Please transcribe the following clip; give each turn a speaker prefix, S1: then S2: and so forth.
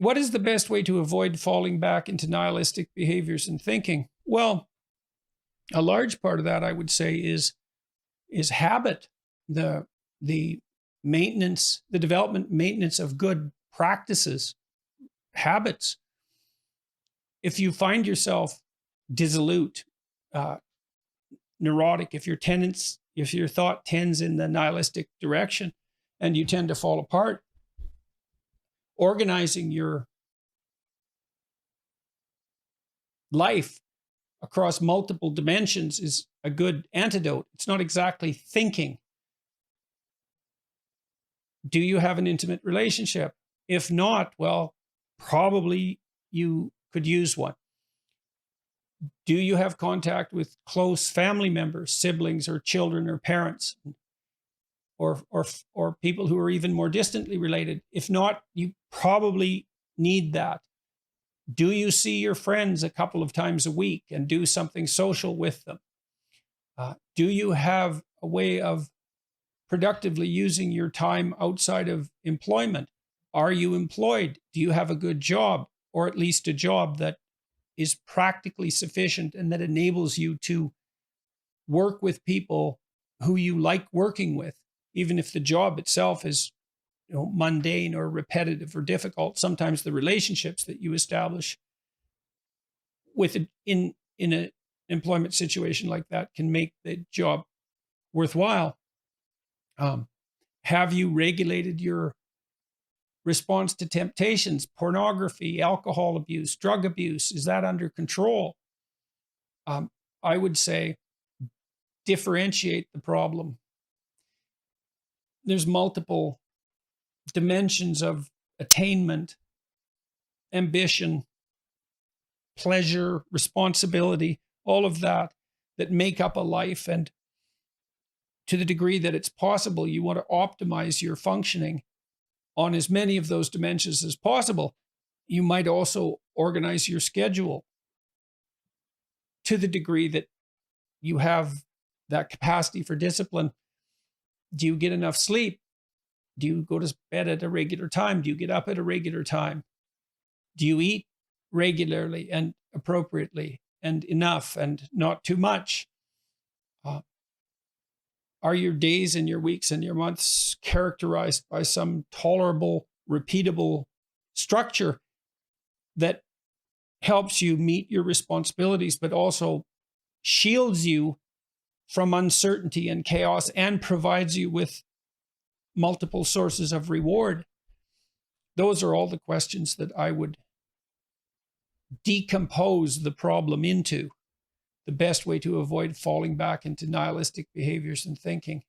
S1: What is the best way to avoid falling back into nihilistic behaviors and thinking? Well, a large part of that, I would say, is habit, the the maintenance, the development maintenance of good practices, habits. If you find yourself dissolute, uh, neurotic, if your thought tends in the nihilistic direction, and you tend to fall apart, organizing your life across multiple dimensions is a good antidote. It's not exactly thinking. Do you have an intimate relationship? If not, well, probably you could use one. Do you have contact with close family members, siblings or children or parents, or people who are even more distantly related? If not, you probably need that. Do you see your friends a couple of times a week and do something social with them? Do you have a way of productively using your time outside of employment? Are you employed? Do you have a good job, or at least a job that is practically sufficient and that enables you to work with people who you like working with, even if the job itself is, mundane or repetitive or difficult? Sometimes the relationships that you establish in an employment situation like that can make the job worthwhile. Have you regulated your response to temptations, pornography, alcohol abuse, drug abuse? Is that under control? I would say differentiate the problem. There's multiple dimensions of attainment, ambition, pleasure, responsibility, all of that make up a life. And to the degree that it's possible, you want to optimize your functioning on as many of those dimensions as possible. You might also organize your schedule to the degree that you have that capacity for discipline. Do you get enough sleep? Do you go to bed at a regular time? Do you get up at a regular time? Do you eat regularly and appropriately and enough and not too much? Are your days and your weeks and your months characterized by some tolerable, repeatable structure that helps you meet your responsibilities, but also shields you from uncertainty and chaos and provides you with multiple sources of reward? Those are all the questions that I would decompose the problem into. The best way to avoid falling back into nihilistic behaviors and thinking.